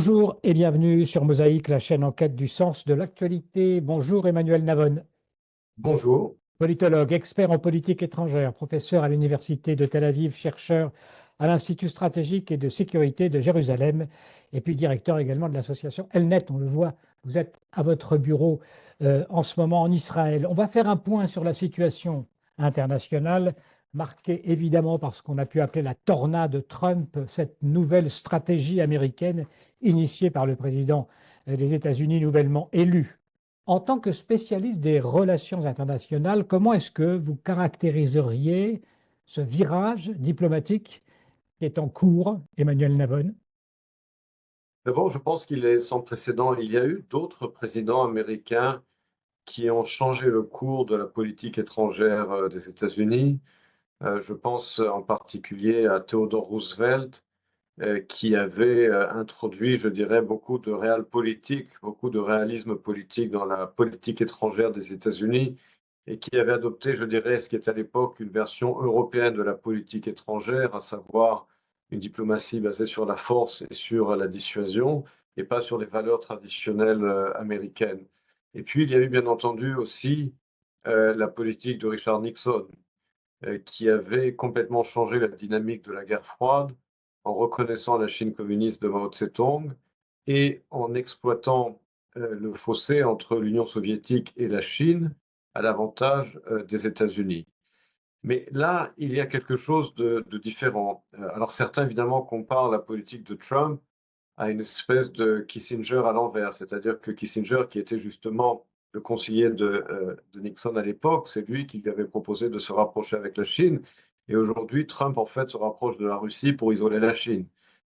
Bonjour et bienvenue sur Mosaïque, la chaîne en quête du sens de l'actualité. Bonjour Emmanuel Navon, Bonjour. politologue, expert en politique étrangère, professeur à l'Université de Tel Aviv, chercheur à l'Institut stratégique et de sécurité de Jérusalem, et puis directeur également de l'association Elnet. On le voit, vous êtes à votre bureau en ce moment en Israël. On va faire un point sur la situation internationale, marquée évidemment par ce qu'on a pu appeler la tornade Trump, cette nouvelle stratégie américaine initiée par le président des États-Unis nouvellement élu. En tant que spécialiste des relations internationales, comment est-ce que vous caractériseriez ce virage diplomatique qui est en cours, Emmanuel Navon? D'abord, je pense qu'il est sans précédent. Il y a eu d'autres présidents américains qui ont changé le cours de la politique étrangère des États-Unis. Je pense en particulier à Theodore Roosevelt, qui avait introduit, je dirais, beaucoup de realpolitik, beaucoup de réalisme politique dans la politique étrangère des États-Unis et qui avait adopté, je dirais, ce qui était à l'époque une version européenne de la politique étrangère, à savoir une diplomatie basée sur la force et sur la dissuasion et pas sur les valeurs traditionnelles américaines. Et puis, il y a eu bien entendu aussi la politique de Richard Nixon, qui avait complètement changé la dynamique de la guerre froide en reconnaissant la Chine communiste de Mao Tse-tung et en exploitant le fossé entre l'Union soviétique et la Chine à l'avantage des États-Unis. Mais là, il y a quelque chose de différent. Alors certains, évidemment, comparent la politique de Trump à une espèce de Kissinger à l'envers, c'est-à-dire que Kissinger, qui était justement le conseiller de Nixon à l'époque, c'est lui qui lui avait proposé de se rapprocher avec la Chine. Et aujourd'hui, Trump, en fait, se rapproche de la Russie pour isoler la Chine.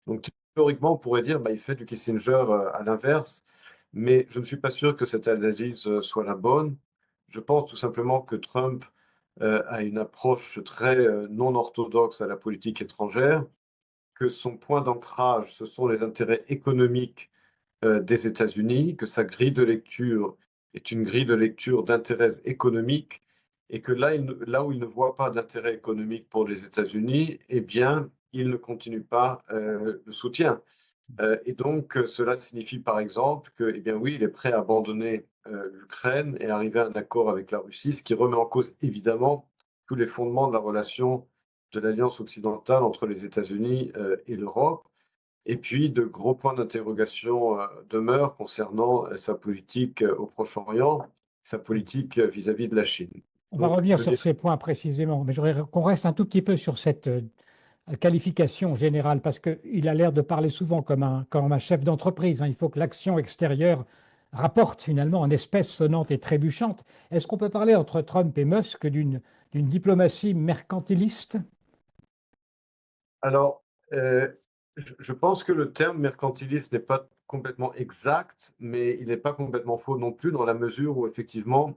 Donc, théoriquement, on pourrait dire, bah, il fait du Kissinger à l'inverse, mais je ne suis pas sûr que cette analyse soit la bonne. Je pense tout simplement que Trump a une approche très non orthodoxe à la politique étrangère, que son point d'ancrage, ce sont les intérêts économiques des États-Unis, que sa grille de lecture est une grille de lecture d'intérêts économiques, et que là où il ne voit pas d'intérêt économique pour les États-Unis, eh bien, il ne continue pas le soutien. Et donc, cela signifie par exemple que, eh bien oui, il est prêt à abandonner l'Ukraine et arriver à un accord avec la Russie, ce qui remet en cause évidemment tous les fondements de la relation de l'alliance occidentale entre les États-Unis et l'Europe. Et puis, de gros points d'interrogation demeurent concernant sa politique au Proche-Orient, sa politique vis-à-vis de la Chine. On va Donc, revenir je sur dirais, ces points précisément, mais je voudrais qu'on reste un tout petit peu sur cette qualification générale, parce qu'il a l'air de parler souvent comme un chef d'entreprise, hein. Il faut que l'action extérieure rapporte finalement en espèces sonnantes et trébuchantes. Est-ce qu'on peut parler entre Trump et Musk d'une diplomatie mercantiliste? alors, je pense que le terme mercantiliste n'est pas complètement exact, mais il n'est pas complètement faux non plus, dans la mesure où effectivement,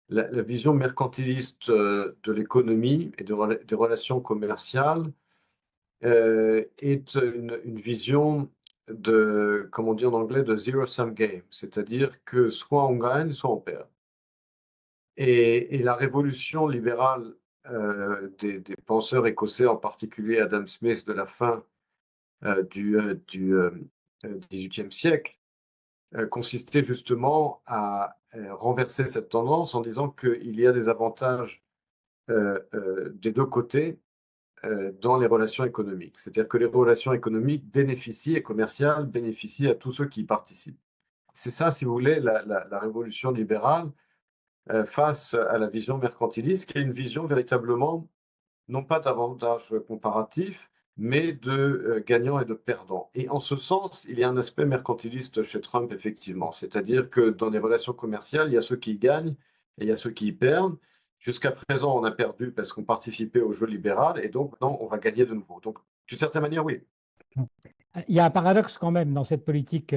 la vision mercantiliste de l'économie et des relations commerciales est une vision de, comme on dit en anglais, de zero-sum game, c'est-à-dire que soit on gagne, soit on perd. Et la révolution libérale des penseurs écossais, en particulier Adam Smith, de la fin du 18e siècle, consistait justement à renverser cette tendance en disant qu'il y a des avantages des deux côtés dans les relations économiques. C'est-à-dire que les relations économiques bénéficient et commerciales bénéficient à tous ceux qui y participent. C'est ça, si vous voulez, la révolution libérale face à la vision mercantiliste, qui est une vision véritablement, non pas d'avantage comparatif, mais de gagnants et de perdants. Et en ce sens, il y a un aspect mercantiliste chez Trump, effectivement. C'est-à-dire que dans les relations commerciales, il y a ceux qui y gagnent et il y a ceux qui y perdent. Jusqu'à présent, on a perdu parce qu'on participait au jeu libéral, et donc maintenant, on va gagner de nouveau. Donc, d'une certaine manière, oui. Il y a un paradoxe quand même dans cette politique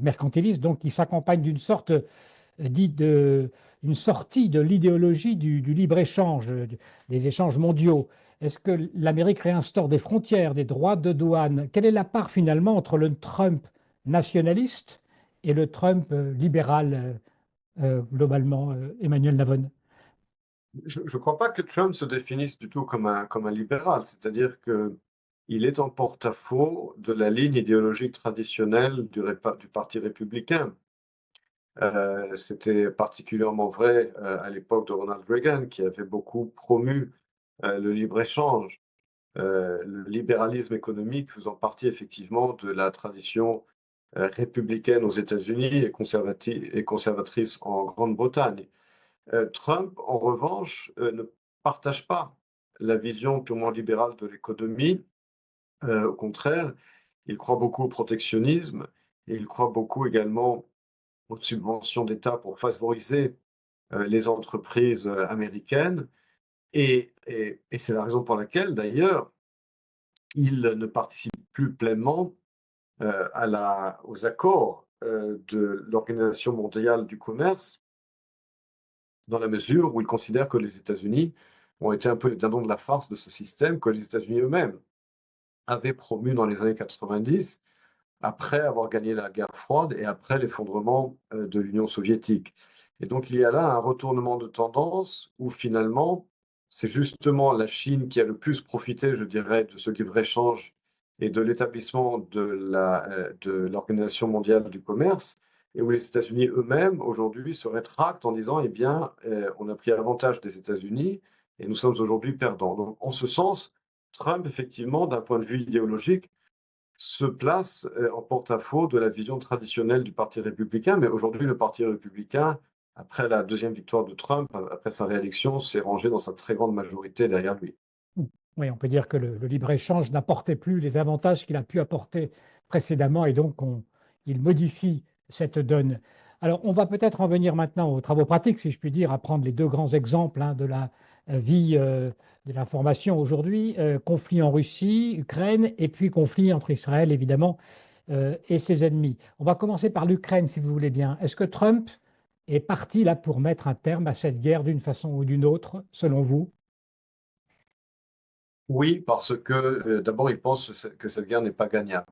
mercantiliste, donc qui s'accompagne d'une sorte dit une sortie de l'idéologie du libre-échange, des échanges mondiaux. Est-ce que l'Amérique réinstaure des frontières, des droits de douane? Quelle est la part finalement entre le Trump nationaliste et le Trump libéral globalement, Emmanuel Navon? Je ne crois pas que Trump se définisse du tout comme un libéral. C'est-à-dire que il est en porte-à-faux de la ligne idéologique traditionnelle du Parti républicain. C'était particulièrement vrai à l'époque de Ronald Reagan, qui avait beaucoup promu le libre-échange, le libéralisme économique faisant partie effectivement de la tradition républicaine aux États-Unis et conservatrice en Grande-Bretagne. Trump, en revanche, ne partage pas la vision purement libérale de l'économie. Au contraire, il croit beaucoup au protectionnisme et il croit beaucoup également aux subventions d'État pour favoriser les entreprises américaines. Et c'est la raison pour laquelle, d'ailleurs, il ne participe plus pleinement aux accords de l'Organisation mondiale du commerce, dans la mesure où il considère que les États-Unis ont été un peu les dindons de la farce de ce système que les États-Unis eux-mêmes avaient promu dans les années 90, après avoir gagné la guerre froide et après l'effondrement de l'Union soviétique. Et donc il y a là un retournement de tendance où finalement c'est justement la Chine qui a le plus profité, je dirais, de ce libre-échange et de l'établissement de l'Organisation mondiale du commerce, et où les États-Unis eux-mêmes aujourd'hui se rétractent en disant, eh bien, on a pris avantage des États-Unis et nous sommes aujourd'hui perdants. Donc en ce sens, Trump, effectivement, d'un point de vue idéologique, se place en porte-à-faux de la vision traditionnelle du Parti républicain. Mais aujourd'hui, le Parti républicain, après la deuxième victoire de Trump, après sa réélection, s'est rangé dans sa très grande majorité derrière lui. Oui, on peut dire que le libre-échange n'apportait plus les avantages qu'il a pu apporter précédemment et donc il modifie cette donne. Alors, on va peut-être en venir maintenant aux travaux pratiques, si je puis dire, à prendre les deux grands exemples de la vie de l'information aujourd'hui, conflit en Russie, Ukraine, et puis conflit entre Israël, évidemment, et ses ennemis. On va commencer par l'Ukraine, si vous voulez bien. Est-ce que Trump est parti là pour mettre un terme à cette guerre d'une façon ou d'une autre, selon vous? Oui, parce que d'abord, il pense que cette guerre n'est pas gagnable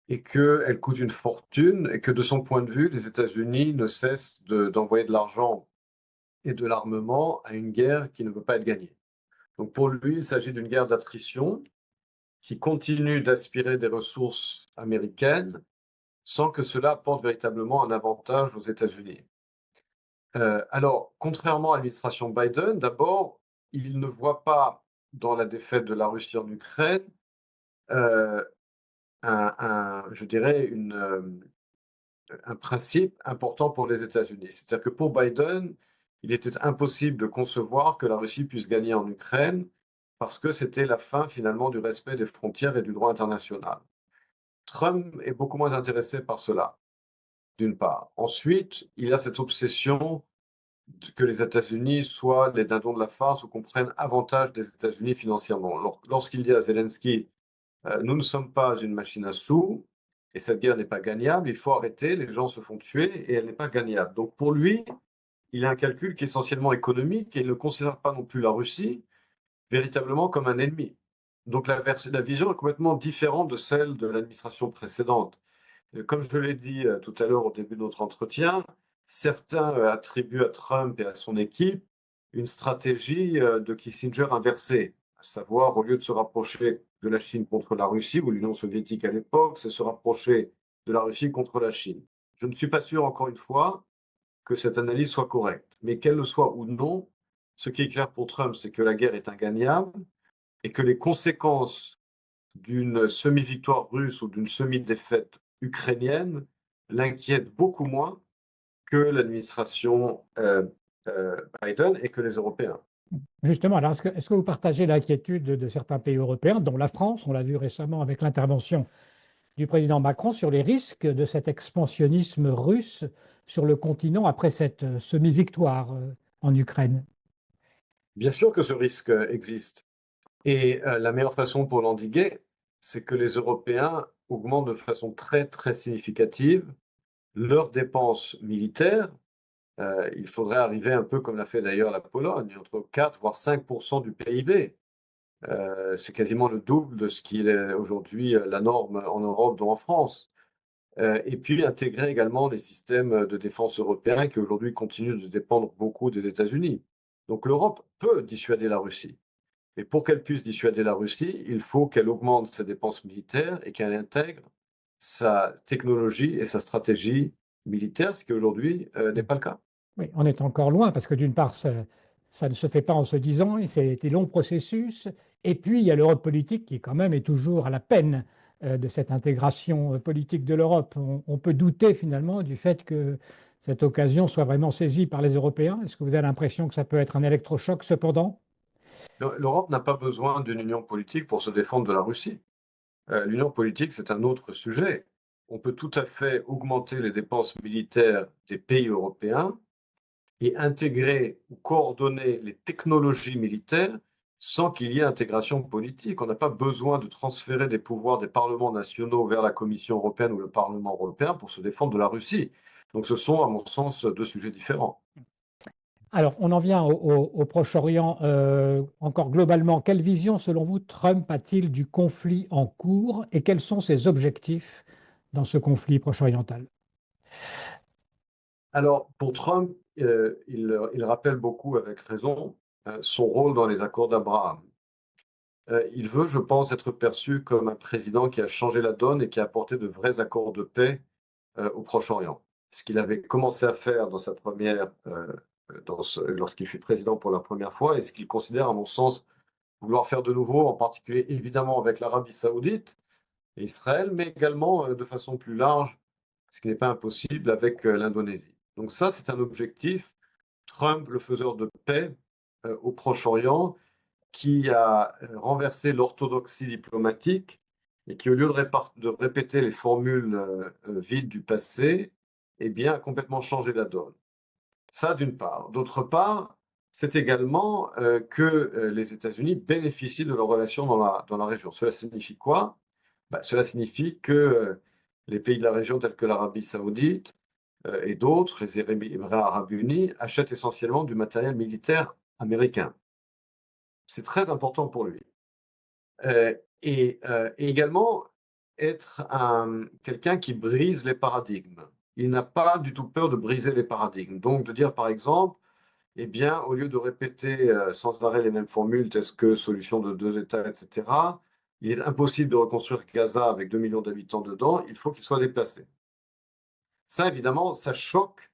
et qu'elle coûte une fortune et que de son point de vue, les États-Unis ne cessent d'envoyer de l'argent et de l'armement à une guerre qui ne peut pas être gagnée. Donc pour lui, il s'agit d'une guerre d'attrition qui continue d'aspirer des ressources américaines sans que cela apporte véritablement un avantage aux États-Unis. Alors, contrairement à l'administration Biden, d'abord, il ne voit pas dans la défaite de la Russie en Ukraine euh, je dirais, un principe important pour les États-Unis. C'est-à-dire que pour Biden, il était impossible de concevoir que la Russie puisse gagner en Ukraine parce que c'était la fin finalement du respect des frontières et du droit international. Trump est beaucoup moins intéressé par cela, d'une part. Ensuite, il y a cette obsession que les États-Unis soient les dindons de la farce ou qu'on prenne avantage des États-Unis financièrement. Lorsqu'il dit à Zelensky, nous ne sommes pas une machine à sous et cette guerre n'est pas gagnable, il faut arrêter, les gens se font tuer et elle n'est pas gagnable. Donc pour lui, il a un calcul qui est essentiellement économique et il ne considère pas non plus la Russie véritablement comme un ennemi. Donc la vision est complètement différente de celle de l'administration précédente. Comme je l'ai dit tout à l'heure au début de notre entretien, certains attribuent à Trump et à son équipe une stratégie de Kissinger inversée, à savoir, au lieu de se rapprocher de la Chine contre la Russie, ou l'Union soviétique à l'époque, c'est se rapprocher de la Russie contre la Chine. Je ne suis pas sûr, encore une fois, que cette analyse soit correcte. Mais qu'elle le soit ou non, ce qui est clair pour Trump, c'est que la guerre est ingagnable et que les conséquences d'une semi-victoire russe ou d'une semi-défaite ukrainienne l'inquiète beaucoup moins que l'administration Biden et que les Européens. Justement, alors est-ce que vous partagez l'inquiétude de certains pays européens, dont la France, on l'a vu récemment avec l'intervention du président Macron, sur les risques de cet expansionnisme russe sur le continent après cette semi-victoire en Ukraine? Bien sûr que ce risque existe. Et la meilleure façon pour l'endiguer, c'est que les Européens augmentent de façon très, très significative leurs dépenses militaires. Il faudrait arriver un peu comme l'a fait d'ailleurs la Pologne, entre 4 voire 5% du PIB. C'est quasiment le double de ce qui est aujourd'hui la norme en Europe, dont en France. Et puis intégrer également les systèmes de défense européens qui aujourd'hui continuent de dépendre beaucoup des États-Unis. Donc l'Europe peut dissuader la Russie. Et pour qu'elle puisse dissuader la Russie, il faut qu'elle augmente ses dépenses militaires et qu'elle intègre sa technologie et sa stratégie militaire, ce qui aujourd'hui n'est pas le cas. Oui, on est encore loin parce que d'une part, ça ne se fait pas en se disant, et c'est des longs processus. Et puis, il y a l'Europe politique qui, quand même, est toujours à la peine de cette intégration politique de l'Europe. On peut douter finalement du fait que cette occasion soit vraiment saisie par les Européens. Est-ce que vous avez l'impression que ça peut être un électrochoc cependant? L'Europe n'a pas besoin d'une union politique pour se défendre de la Russie. L'union politique, c'est un autre sujet. On peut tout à fait augmenter les dépenses militaires des pays européens et intégrer ou coordonner les technologies militaires sans qu'il y ait intégration politique. On n'a pas besoin de transférer des pouvoirs des parlements nationaux vers la Commission européenne ou le Parlement européen pour se défendre de la Russie. Donc ce sont, à mon sens, deux sujets différents. Alors, on en vient au Proche-Orient. Encore globalement, quelle vision, selon vous, Trump a-t-il du conflit en cours et quels sont ses objectifs dans ce conflit proche-oriental? Alors, pour Trump, il rappelle beaucoup, avec raison, son rôle dans les accords d'Abraham. Il veut, je pense, être perçu comme un président qui a changé la donne et qui a apporté de vrais accords de paix au Proche-Orient. Ce qu'il avait commencé à faire dans sa première, lorsqu'il fut président pour la première fois, et ce qu'il considère, à mon sens, vouloir faire de nouveau, en particulier évidemment avec l'Arabie Saoudite et Israël, mais également de façon plus large, ce qui n'est pas impossible avec l'Indonésie. Donc ça, c'est un objectif. Trump, le faiseur de paix au Proche-Orient, qui a renversé l'orthodoxie diplomatique et qui, au lieu de répéter les formules vides du passé, eh bien, a complètement changé la donne. Ça, d'une part. D'autre part, c'est également que les États-Unis bénéficient de leurs relations dans la région. Cela signifie quoi? Cela signifie que les pays de la région tels que l'Arabie saoudite et d'autres, les Émirats arabes unis, achètent essentiellement du matériel militaire américain. C'est très important pour lui. Et également être quelqu'un qui brise les paradigmes. Il n'a pas du tout peur de briser les paradigmes. Donc de dire par exemple, eh bien, au lieu de répéter sans arrêt les mêmes formules, telles que solution de deux États, etc., il est impossible de reconstruire Gaza avec 2 millions d'habitants dedans, il faut qu'il soit déplacé. Ça, évidemment, ça choque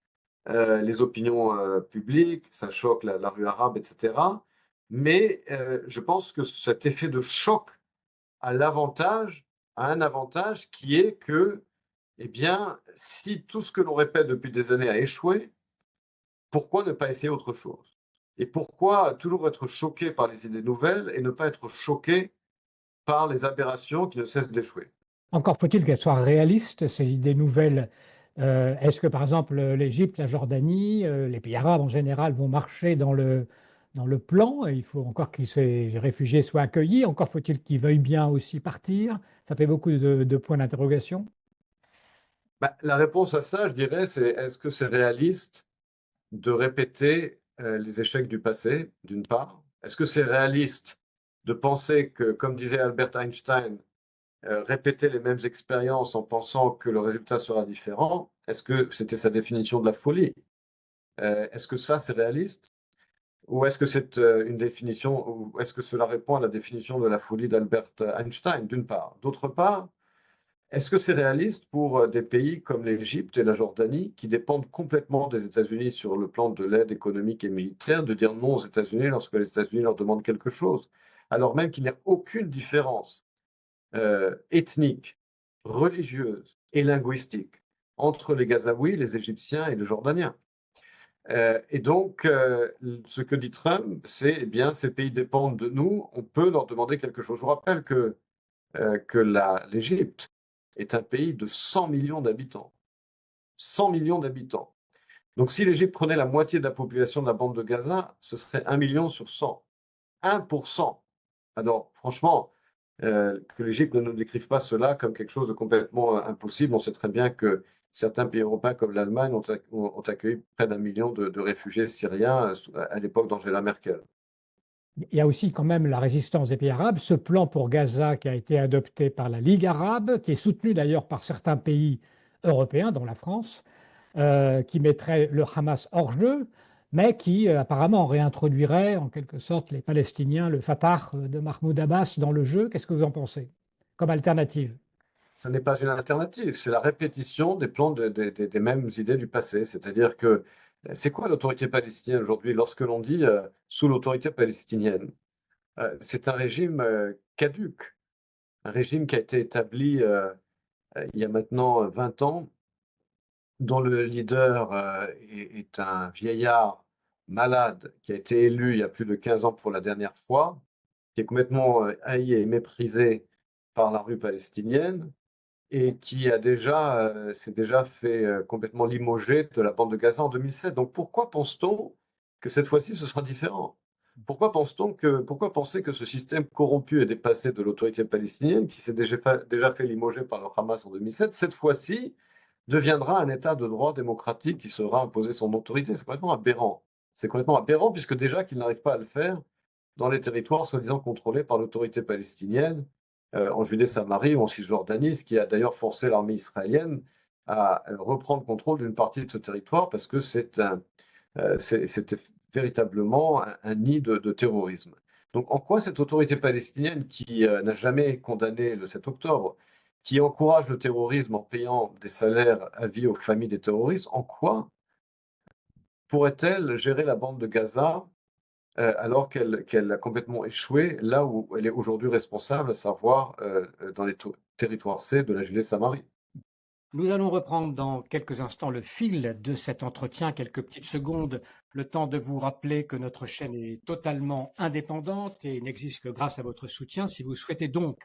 les opinions publiques, ça choque la rue arabe, etc. Mais je pense que cet effet de choc a un avantage qui est que, eh bien, si tout ce que l'on répète depuis des années a échoué, pourquoi ne pas essayer autre chose? Et pourquoi toujours être choqué par les idées nouvelles et ne pas être choqué par les aberrations qui ne cessent d'échouer? Encore faut-il qu'elles soient réalistes, ces idées nouvelles. Est-ce que, par exemple, l'Égypte, la Jordanie, les pays arabes en général vont marcher dans le plan? Il faut encore que ces réfugiés soient accueillis. Encore faut-il qu'ils veuillent bien aussi partir. Ça fait beaucoup de points d'interrogation. La réponse à ça, je dirais, c'est est-ce que c'est réaliste de répéter les échecs du passé, d'une part? Est-ce que c'est réaliste de penser que, comme disait Albert Einstein, répéter les mêmes expériences en pensant que le résultat sera différent? Est-ce que c'était sa définition de la folie? Est-ce que ça, c'est réaliste? Ou est-ce que c'est une définition, ou est-ce que cela répond à la définition de la folie d'Albert Einstein, d'une part? D'autre part, est-ce que c'est réaliste pour des pays comme l'Égypte et la Jordanie, qui dépendent complètement des États-Unis sur le plan de l'aide économique et militaire, de dire non aux États-Unis lorsque les États-Unis leur demandent quelque chose, alors même qu'il n'y a aucune différence ethnique, religieuse et linguistique entre les Gazaouis, les Égyptiens et les Jordaniens? Et donc, ce que dit Trump, c'est, eh bien, ces pays dépendent de nous, on peut leur demander quelque chose. Je vous rappelle que l'Égypte est un pays de 100 millions d'habitants. 100 millions d'habitants. Donc, si l'Égypte prenait la moitié de la population de la bande de Gaza, ce serait 1 million sur 100. 1%. Alors, franchement, que l'Égypte ne nous décrive pas cela comme quelque chose de complètement impossible. On sait très bien que certains pays européens comme l'Allemagne ont accueilli près d'un million de réfugiés syriens à l'époque d'Angela Merkel. Il y a aussi quand même la résistance des pays arabes. Ce plan pour Gaza qui a été adopté par la Ligue arabe, qui est soutenu d'ailleurs par certains pays européens, dont la France, qui mettrait le Hamas hors jeu. mais qui apparemment réintroduirait en quelque sorte les Palestiniens, le Fatah de Mahmoud Abbas dans le jeu. Qu'est-ce que vous en pensez comme alternative? Ce n'est pas une alternative, c'est la répétition des plans des mêmes idées du passé. C'est-à-dire que c'est quoi l'autorité palestinienne aujourd'hui lorsque l'on dit sous l'autorité palestinienne? C'est un régime caduc, un régime qui a été établi il y a maintenant 20 ans, dont le leader est un vieillard malade qui a été élu il y a plus de 15 ans pour la dernière fois, qui est complètement haï et méprisé par la rue palestinienne et qui a déjà, s'est déjà fait complètement limoger de la bande de Gaza en 2007. Donc pourquoi pense-t-on que cette fois-ci ce sera différent? Pourquoi penser que ce système corrompu et dépassé de l'autorité palestinienne, qui s'est déjà fait limoger par le Hamas en 2007, cette fois-ci deviendra un État de droit démocratique qui sera imposé son autorité? C'est complètement aberrant. C'est complètement aberrant puisque déjà qu'il n'arrive pas à le faire dans les territoires soi-disant contrôlés par l'autorité palestinienne, en Judée-Samarie ou en Cisjordanie, ce qui a d'ailleurs forcé l'armée israélienne à reprendre contrôle d'une partie de ce territoire parce que c'était véritablement un nid de terrorisme. Donc en quoi cette autorité palestinienne qui n'a jamais condamné le 7 octobre, qui encourage le terrorisme en payant des salaires à vie aux familles des terroristes, en quoi pourrait-elle gérer la bande de Gaza alors qu'elle a complètement échoué là où elle est aujourd'hui responsable, à savoir dans les territoires C de la Judée-Samarie? Nous allons reprendre dans quelques instants le fil de cet entretien, quelques petites secondes, le temps de vous rappeler que notre chaîne est totalement indépendante et n'existe que grâce à votre soutien. Si vous souhaitez donc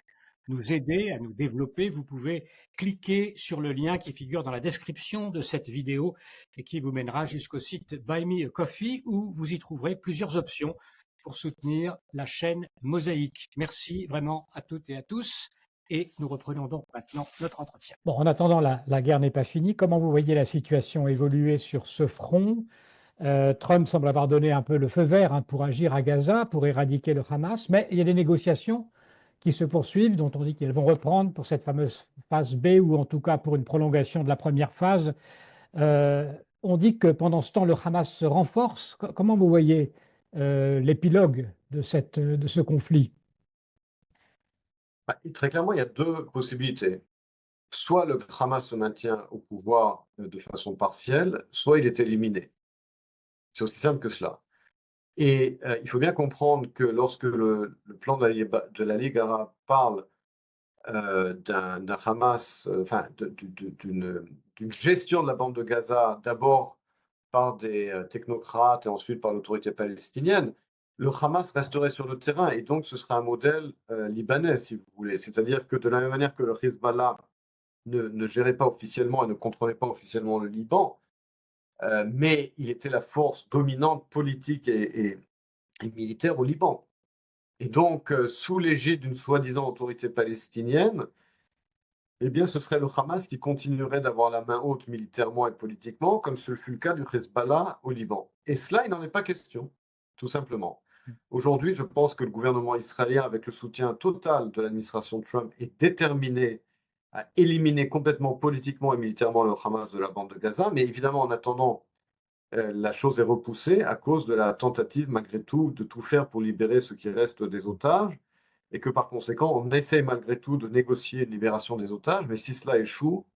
nous aider à nous développer, vous pouvez cliquer sur le lien qui figure dans la description de cette vidéo et qui vous mènera jusqu'au site Buy Me a Coffee où vous y trouverez plusieurs options pour soutenir la chaîne Mosaïque. Merci vraiment à toutes et à tous. Et nous reprenons donc maintenant notre entretien. Bon, en attendant, la guerre n'est pas finie. Comment vous voyez la situation évoluer sur ce front? Trump semble avoir donné un peu le feu vert hein, pour agir à Gaza, pour éradiquer le Hamas, mais il y a des négociations qui se poursuivent, dont on dit qu'elles vont reprendre pour cette fameuse phase B, ou en tout cas pour une prolongation de la première phase. Euh, on dit que pendant ce temps, le Hamas se renforce. Comment vous voyez l'épilogue de ce conflit? Bah, très clairement, il y a deux possibilités. Soit le Hamas se maintient au pouvoir de façon partielle, soit il est éliminé. C'est aussi simple que cela. Et il faut bien comprendre que lorsque le plan de la Ligue arabe parle d'un Hamas, enfin d'une gestion de la bande de Gaza, d'abord par des technocrates et ensuite par l'autorité palestinienne, le Hamas resterait sur le terrain et donc ce serait un modèle libanais, si vous voulez. C'est-à-dire que de la même manière que le Hezbollah ne gérait pas officiellement et ne contrôlait pas officiellement le Liban, mais il était la force dominante politique et militaire au Liban. Et donc, sous l'égide d'une soi-disant autorité palestinienne, eh bien, ce serait le Hamas qui continuerait d'avoir la main haute militairement et politiquement, comme ce fut le cas du Hezbollah au Liban. Et cela, il n'en est pas question, tout simplement. Aujourd'hui, je pense que le gouvernement israélien, avec le soutien total de l'administration Trump, est déterminé à éliminer complètement politiquement et militairement le Hamas de la bande de Gaza. Mais évidemment, en attendant, la chose est repoussée à cause de la tentative, malgré tout, de tout faire pour libérer ce qui reste des otages et que par conséquent, on essaie malgré tout de négocier une libération des otages, mais si cela échoue,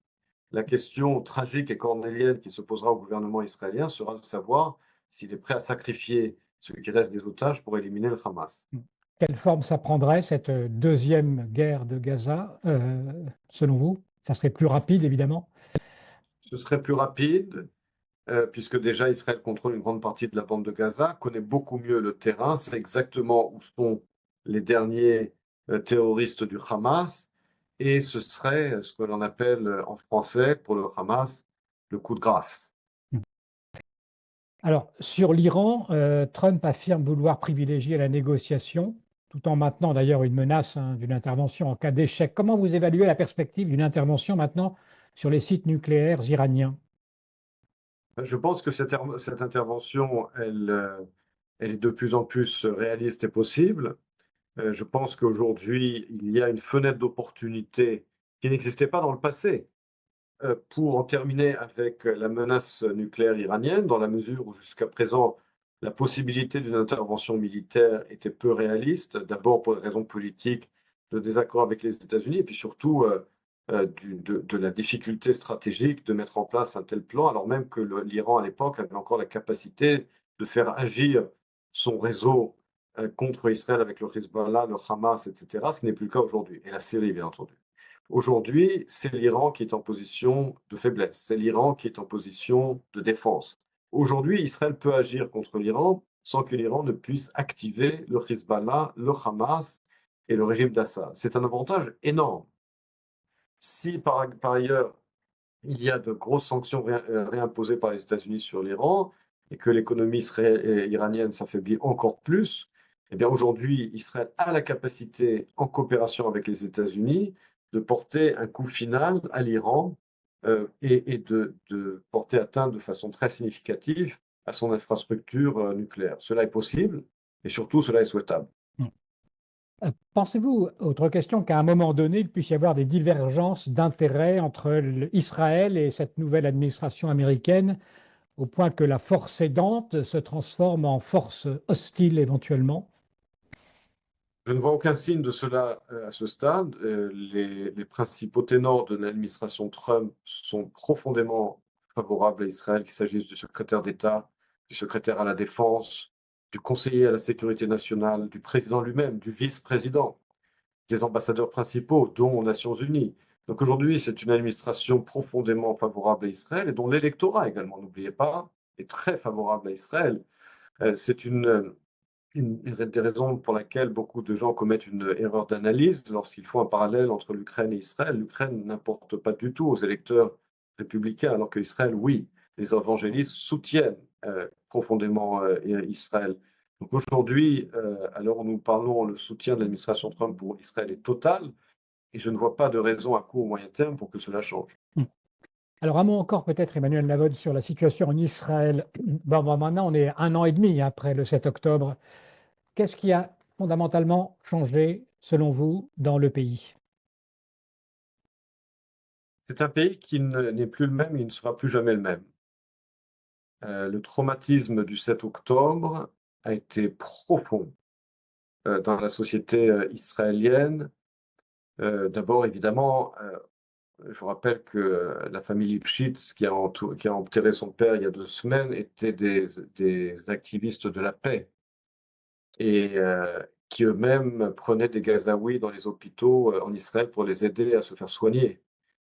la question tragique et cornélienne qui se posera au gouvernement israélien sera de savoir s'il est prêt à sacrifier ce qui reste des otages pour éliminer le Hamas. Quelle forme ça prendrait, cette deuxième guerre de Gaza, selon vous? Ça serait plus rapide, évidemment. Ce serait plus rapide, puisque déjà Israël contrôle une grande partie de la bande de Gaza, connaît beaucoup mieux le terrain, sait exactement où sont les derniers terroristes du Hamas, et ce serait ce que l'on appelle en français pour le Hamas le coup de grâce. Alors, sur l'Iran, Trump affirme vouloir privilégier la négociation, tout en maintenant d'ailleurs une menace hein, d'une intervention en cas d'échec. Comment vous évaluez la perspective d'une intervention maintenant sur les sites nucléaires iraniens? Je pense que cette intervention, elle est de plus en plus réaliste et possible. Je pense qu'aujourd'hui, il y a une fenêtre d'opportunité qui n'existait pas dans le passé. pour en terminer avec la menace nucléaire iranienne, dans la mesure où jusqu'à présent, la possibilité d'une intervention militaire était peu réaliste, d'abord pour des raisons politiques, de désaccord avec les États-Unis, et puis surtout de la difficulté stratégique de mettre en place un tel plan, alors même que l'Iran à l'époque avait encore la capacité de faire agir son réseau contre Israël avec le Hezbollah, le Hamas, etc., ce qui n'est plus le cas aujourd'hui, et la Syrie, bien entendu. Aujourd'hui, c'est l'Iran qui est en position de faiblesse, c'est l'Iran qui est en position de défense. Aujourd'hui, Israël peut agir contre l'Iran sans que l'Iran ne puisse activer le Hezbollah, le Hamas et le régime d'Assad. C'est un avantage énorme. Si par ailleurs, il y a de grosses sanctions réimposées par les États-Unis sur l'Iran et que l'économie iranienne s'affaiblit encore plus, eh bien aujourd'hui, Israël a la capacité, en coopération avec les États-Unis, de porter un coup final à l'Iran et de porter atteinte de façon très significative à son infrastructure nucléaire. Cela est possible et surtout cela est souhaitable. Pensez-vous, autre question, qu'à un moment donné, il puisse y avoir des divergences d'intérêts entre Israël et cette nouvelle administration américaine, au point que la force aidante se transforme en force hostile éventuellement? Je ne vois aucun signe de cela à ce stade. Les principaux ténors de l'administration Trump sont profondément favorables à Israël, qu'il s'agisse du secrétaire d'État, du secrétaire à la Défense, du conseiller à la sécurité nationale, du président lui-même, du vice-président, des ambassadeurs principaux, dont aux Nations Unies. Donc aujourd'hui, c'est une administration profondément favorable à Israël et dont l'électorat également, n'oubliez pas, est très favorable à Israël. C'est une des raisons pour laquelle beaucoup de gens commettent une erreur d'analyse lorsqu'ils font un parallèle entre l'Ukraine et Israël. L'Ukraine n'importe pas du tout aux électeurs républicains, alors qu'Israël, oui, les évangélistes soutiennent profondément Israël. Donc aujourd'hui, à l'heure où nous parlons, le soutien de l'administration Trump pour Israël est total, et je ne vois pas de raison à court ou moyen terme pour que cela change. Alors, un mot encore peut-être, Emmanuel Navod, sur la situation en Israël. Bon, maintenant, on est 1 an et demi après le 7 octobre. Qu'est-ce qui a fondamentalement changé, selon vous, dans le pays? C'est un pays qui n'est plus le même, il ne sera plus jamais le même. Le traumatisme du 7 octobre a été profond dans la société israélienne. D'abord, évidemment, je vous rappelle que la famille Lipschitz, qui a enterré son père il y a 2 semaines, étaient des activistes de la paix et qui eux-mêmes prenaient des Gazaouis dans les hôpitaux en Israël pour les aider à se faire soigner.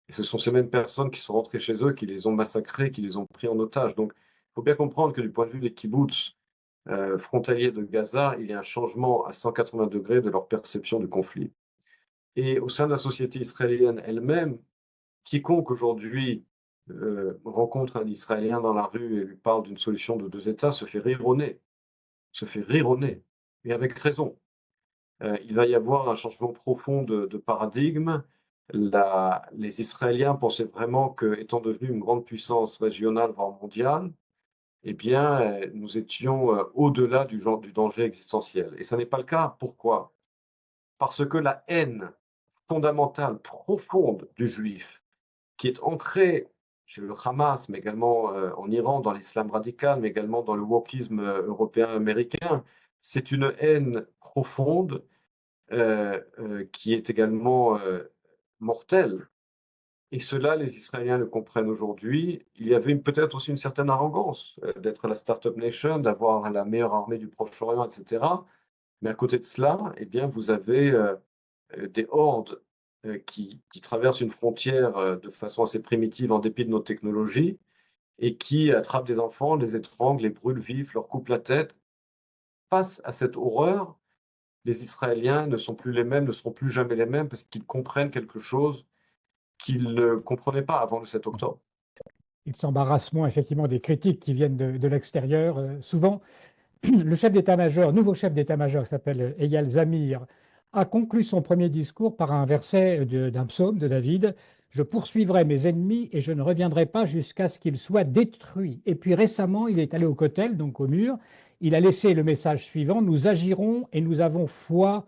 Et ce sont ces mêmes personnes qui sont rentrées chez eux, qui les ont massacrés, qui les ont pris en otage. Donc, il faut bien comprendre que du point de vue des kibboutz frontaliers de Gaza, il y a un changement à 180 degrés de leur perception du conflit. Et au sein de la société israélienne elle-même, quiconque aujourd'hui rencontre un Israélien dans la rue et lui parle d'une solution de 2 États se fait rire au nez, se fait rire au nez, et avec raison. Il va y avoir un changement profond de paradigme. Les Israéliens pensaient vraiment qu'étant devenus une grande puissance régionale, voire mondiale, eh bien, nous étions au-delà du danger existentiel. Et ça n'est pas le cas. Pourquoi? Parce que la haine fondamentale, profonde du juif, qui est ancrée chez le Hamas, mais également en Iran, dans l'islam radical, mais également dans le wokisme européen-américain, c'est une haine profonde qui est également mortelle. Et cela, les Israéliens le comprennent aujourd'hui. Il y avait peut-être aussi une certaine arrogance d'être la Startup Nation, d'avoir la meilleure armée du Proche-Orient, etc. Mais à côté de cela, eh bien, vous avez des hordes qui traversent une frontière de façon assez primitive en dépit de nos technologies et qui attrapent des enfants, les étranglent, les brûlent vifs, leur coupent la tête. Face à cette horreur, les Israéliens ne sont plus les mêmes, ne seront plus jamais les mêmes parce qu'ils comprennent quelque chose qu'ils ne comprenaient pas avant le 7 octobre. Il s'embarrasse moins effectivement des critiques qui viennent de l'extérieur. Souvent, le chef d'état-major, nouveau chef d'état-major, qui s'appelle Eyal Zamir, a conclu son premier discours par un verset d'un psaume de David: Je poursuivrai mes ennemis et je ne reviendrai pas jusqu'à ce qu'ils soient détruits. Et puis récemment, il est allé au Kotel, donc au mur. Il a laissé le message suivant: Nous agirons et nous avons foi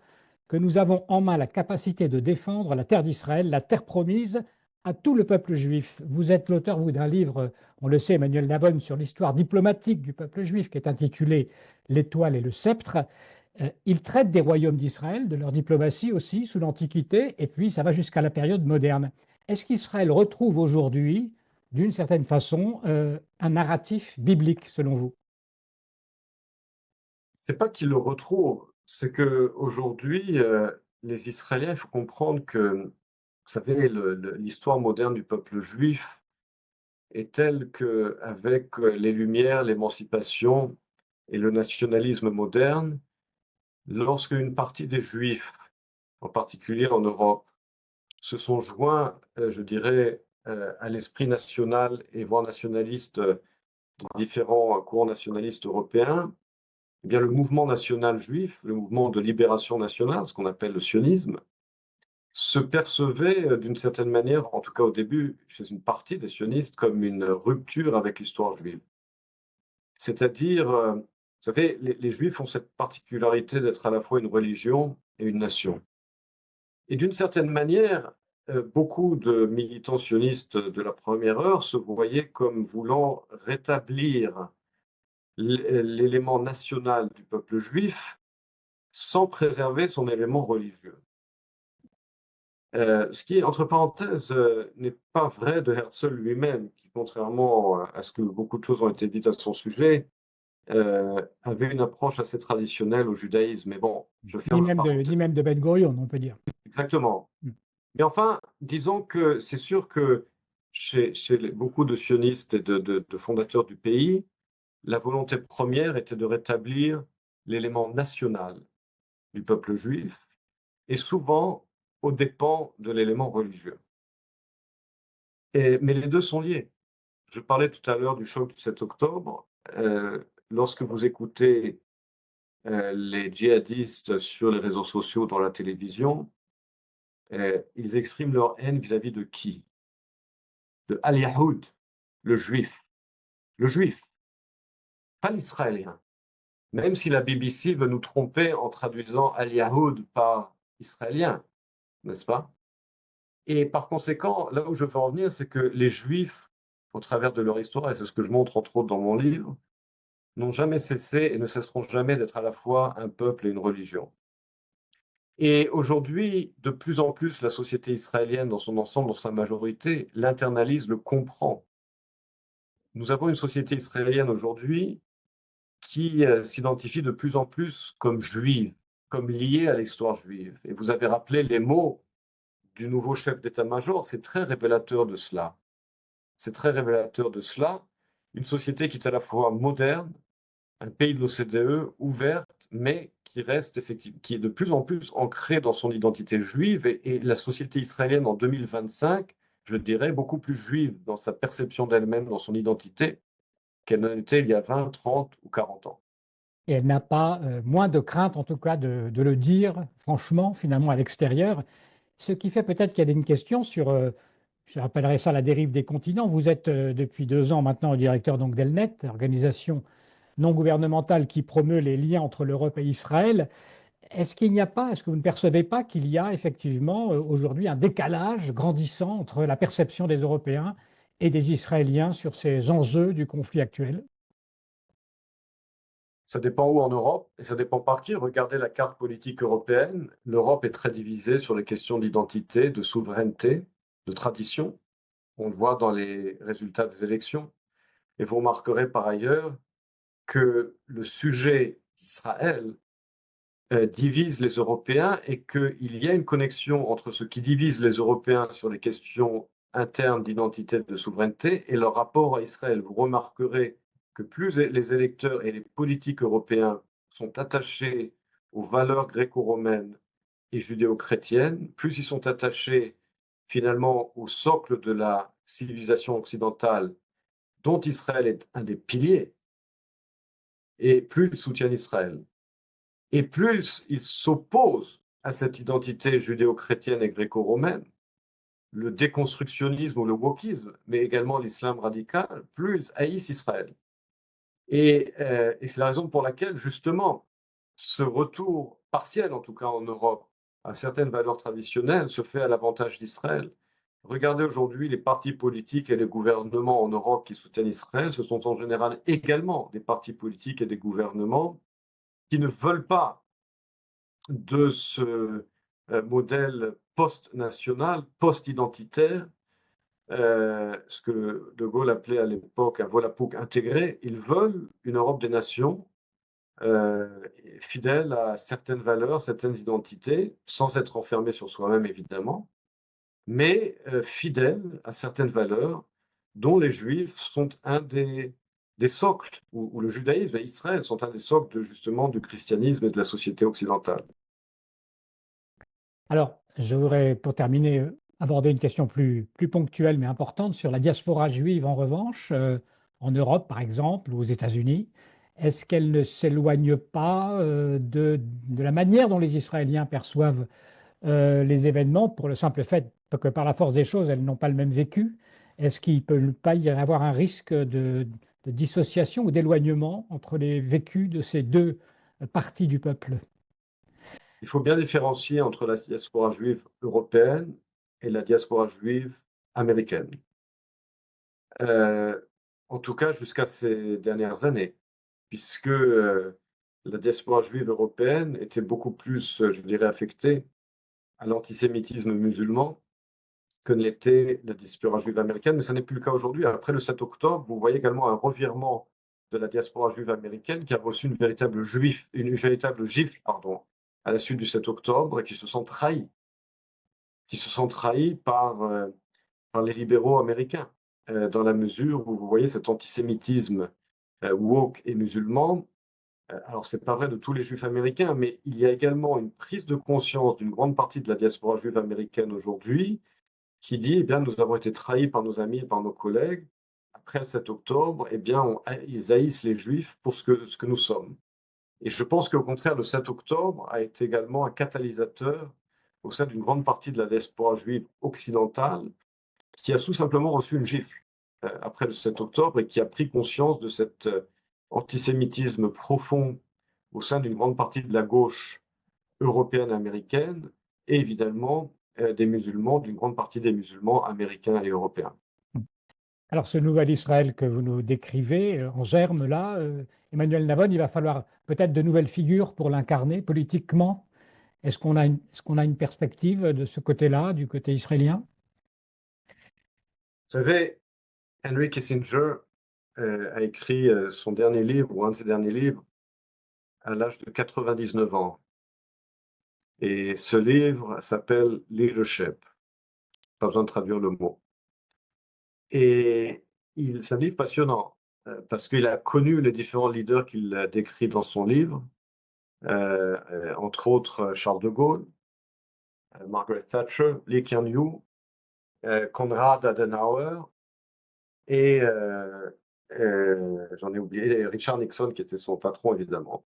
que nous avons en main la capacité de défendre la terre d'Israël, la terre promise, à tout le peuple juif. Vous êtes l'auteur, vous, d'un livre, on le sait, Emmanuel Navon, sur l'histoire diplomatique du peuple juif, qui est intitulé L'étoile et le sceptre. Il traite des royaumes d'Israël, de leur diplomatie aussi, sous l'Antiquité, et puis ça va jusqu'à la période moderne. Est-ce qu'Israël retrouve aujourd'hui, d'une certaine façon, un narratif biblique, selon vous? C'est pas qu'ils le retrouvent, c'est qu'aujourd'hui, les Israéliens, il faut comprendre que, vous savez, l'histoire moderne du peuple juif est telle qu'avec les Lumières, l'émancipation et le nationalisme moderne, lorsque une partie des Juifs, en particulier en Europe, se sont joints, je dirais, à l'esprit national et voire nationaliste des différents courants nationalistes européens, eh bien, le mouvement national juif, le mouvement de libération nationale, ce qu'on appelle le sionisme, se percevait d'une certaine manière, en tout cas au début, chez une partie des sionistes, comme une rupture avec l'histoire juive. C'est-à-dire, vous savez, les Juifs ont cette particularité d'être à la fois une religion et une nation. Et d'une certaine manière, beaucoup de militants sionistes de la première heure se voyaient comme voulant rétablir l'élément national du peuple juif sans préserver son élément religieux. Ce qui, entre parenthèses, n'est pas vrai de Herzl lui-même, qui, contrairement à ce que beaucoup de choses ont été dites à son sujet, avait une approche assez traditionnelle au judaïsme. Mais bon, je ferme la parenthèse. Ni même de Ben Gurion, on peut dire. Exactement. Mm. Mais enfin, disons que c'est sûr que chez beaucoup de sionistes et de fondateurs du pays, la volonté première était de rétablir l'élément national du peuple juif, et souvent aux dépens de l'élément religieux. Mais les deux sont liés. Je parlais tout à l'heure du choc du 7 octobre. Lorsque vous écoutez les djihadistes sur les réseaux sociaux, dans la télévision, ils expriment leur haine vis-à-vis de qui? De Al-Yahoud, le juif. Le juif, pas l'israélien. Même si la BBC veut nous tromper en traduisant Al-Yahoud par israélien, n'est-ce pas? Et par conséquent, là où je veux en venir, c'est que les Juifs, au travers de leur histoire, et c'est ce que je montre entre autres dans mon livre, n'ont jamais cessé et ne cesseront jamais d'être à la fois un peuple et une religion. Et aujourd'hui, de plus en plus, la société israélienne dans son ensemble, dans sa majorité, l'internalise, le comprend. Nous avons une société israélienne aujourd'hui qui s'identifie de plus en plus comme juive, comme liée à l'histoire juive. Et vous avez rappelé les mots du nouveau chef d'état-major, c'est très révélateur de cela. C'est très révélateur de cela. Une société qui est à la fois moderne, un pays de l'OCDE, ouverte, mais qui reste effectivement, qui est de plus en plus ancrée dans son identité juive. Et la société israélienne en 2025, je dirais, beaucoup plus juive dans sa perception d'elle-même, dans son identité, qu'elle n'en était il y a 20, 30 ou 40 ans. Et elle n'a pas moins de crainte, en tout cas, de le dire franchement, finalement, à l'extérieur. Ce qui fait peut-être qu'il y a une question sur, je rappellerai ça, la dérive des continents. Vous êtes depuis 2 ans maintenant le directeur donc d'Elnet, organisation non gouvernementale qui promeut les liens entre l'Europe et Israël. Est-ce qu'il n'y a pas, est-ce que vous ne percevez pas qu'il y a effectivement aujourd'hui un décalage grandissant entre la perception des Européens et des Israéliens sur ces enjeux du conflit actuel? Ça dépend où en Europe et ça dépend par qui. Regardez la carte politique européenne. L'Europe est très divisée sur les questions d'identité, de souveraineté, de tradition. On le voit dans les résultats des élections. Et vous remarquerez par ailleurs que le sujet d'Israël divise les Européens et qu'il y a une connexion entre ce qui divise les Européens sur les questions internes d'identité et de souveraineté et leur rapport à Israël. Vous remarquerez que plus les électeurs et les politiques européens sont attachés aux valeurs gréco-romaines et judéo-chrétiennes, plus ils sont attachés finalement au socle de la civilisation occidentale dont Israël est un des piliers, et plus ils soutiennent Israël. Et plus ils s'opposent à cette identité judéo-chrétienne et gréco-romaine, le déconstructionnisme ou le wokisme, mais également l'islam radical, plus ils haïssent Israël. Et c'est la raison pour laquelle, justement, ce retour partiel, en tout cas en Europe, à certaines valeurs traditionnelles se fait à l'avantage d'Israël. Regardez aujourd'hui les partis politiques et les gouvernements en Europe qui soutiennent Israël, ce sont en général également des partis politiques et des gouvernements qui ne veulent pas de ce modèle post-national, post-identitaire, ce que De Gaulle appelait à l'époque un Volapük intégré. Ils veulent une Europe des nations fidèle à certaines valeurs, certaines identités, sans être enfermé sur soi-même évidemment, mais fidèle à certaines valeurs dont les Juifs sont un des socles, ou le judaïsme et Israël sont un des socles justement du christianisme et de la société occidentale. Alors, je voudrais, pour terminer, aborder une question plus ponctuelle mais importante sur la diaspora juive en revanche, en Europe par exemple, ou aux États-Unis. Est-ce qu'elle ne s'éloigne pas de la manière dont les Israéliens perçoivent les événements pour le simple fait que par la force des choses, elles n'ont pas le même vécu? Est-ce qu'il ne peut pas y avoir un risque de dissociation ou d'éloignement entre les vécus de ces deux parties du peuple? Il faut bien différencier entre la diaspora juive européenne et la diaspora juive américaine. Euh, En tout cas jusqu'à ces dernières années, puisque la diaspora juive européenne était beaucoup plus, je dirais, affectée à l'antisémitisme musulman que ne l'était la diaspora juive américaine, mais ce n'est plus le cas aujourd'hui. Après le 7 octobre, vous voyez également un revirement de la diaspora juive américaine qui a reçu une véritable gifle, pardon, à la suite du 7 octobre et qui se sont trahis par les libéraux américains, dans la mesure où vous voyez cet antisémitisme woke et musulman. Alors, c'est pas vrai de tous les juifs américains, mais il y a également une prise de conscience d'une grande partie de la diaspora juive américaine aujourd'hui qui dit, eh bien, nous avons été trahis par nos amis et par nos collègues. Après le 7 octobre, eh bien, ils haïssent les juifs pour ce que nous sommes. Et je pense qu'au contraire, le 7 octobre a été également un catalyseur au sein d'une grande partie de la diaspora juive occidentale qui a tout simplement reçu une gifle après le 7 octobre et qui a pris conscience de cet antisémitisme profond au sein d'une grande partie de la gauche européenne et américaine et évidemment des musulmans, d'une grande partie des musulmans américains et européens. Alors, ce nouvel Israël que vous nous décrivez, en germe là, Emmanuel Navon, il va falloir peut-être de nouvelles figures pour l'incarner politiquement. Est-ce qu'on a une perspective de ce côté-là, du côté israélien? Vous savez, Henry Kissinger a écrit son dernier livre, ou un de ses derniers livres, à l'âge de 99 ans. Et ce livre s'appelle Leadership. Pas besoin de traduire le mot. Et c'est un livre passionnant parce qu'il a connu les différents leaders qu'il décrit dans son livre, entre autres Charles de Gaulle, Margaret Thatcher, Lee Kuan-yew, Konrad Adenauer et j'en ai oublié Richard Nixon qui était son patron évidemment.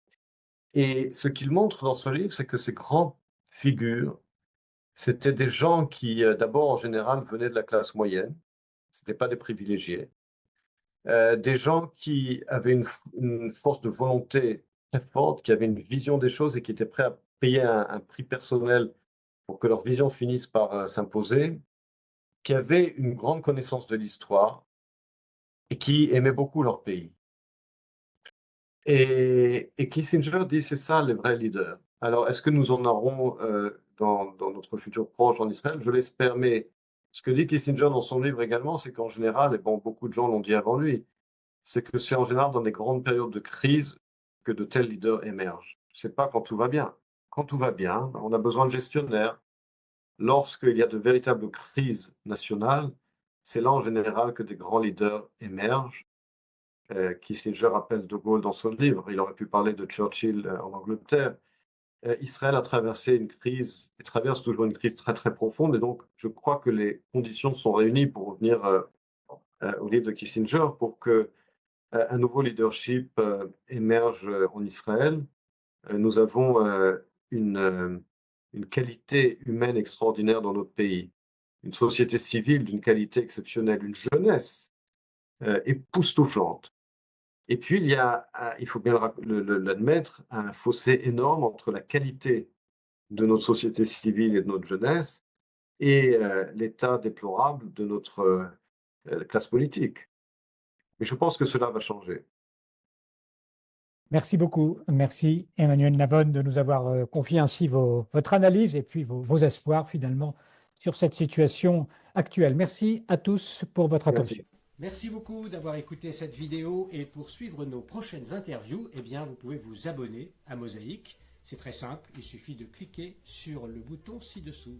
Et ce qu'il montre dans ce livre, c'est que ces grandes figures, c'était des gens qui d'abord en général venaient de la classe moyenne, c'était pas des privilégiés. Des gens qui avaient une force de volonté très forte, qui avaient une vision des choses et qui étaient prêts à payer un prix personnel pour que leur vision finisse par s'imposer, qui avaient une grande connaissance de l'histoire et qui aimaient beaucoup leur pays. Et Kissinger dit c'est ça les vrais leaders. Alors est-ce que nous en aurons dans notre futur proche en Israël? Je l'espère, mais ce que dit Kissinger dans son livre également, c'est qu'en général, et bon, beaucoup de gens l'ont dit avant lui, c'est que c'est en général dans des grandes périodes de crise que de tels leaders émergent. C'est pas quand tout va bien. Quand tout va bien, on a besoin de gestionnaires. Lorsqu'il y a de véritables crises nationales, c'est là en général que des grands leaders émergent. Kissinger rappelle De Gaulle dans son livre, il aurait pu parler de Churchill en Angleterre. Israël a traversé une crise, et traverse toujours une crise très très profonde, et donc je crois que les conditions sont réunies pour revenir au livre de Kissinger, pour que un nouveau leadership émerge en Israël. Nous avons une qualité humaine extraordinaire dans notre pays, une société civile d'une qualité exceptionnelle, une jeunesse époustouflante. Et puis, il faut bien l'admettre, un fossé énorme entre la qualité de notre société civile et de notre jeunesse et l'état déplorable de notre classe politique. Mais je pense que cela va changer. Merci beaucoup. Merci Emmanuel Navone de nous avoir confié ainsi votre analyse et puis vos espoirs finalement sur cette situation actuelle. Merci à tous pour votre attention. Merci. Merci beaucoup d'avoir écouté cette vidéo et pour suivre nos prochaines interviews, eh bien, vous pouvez vous abonner à Mosaïque. C'est très simple, il suffit de cliquer sur le bouton ci-dessous.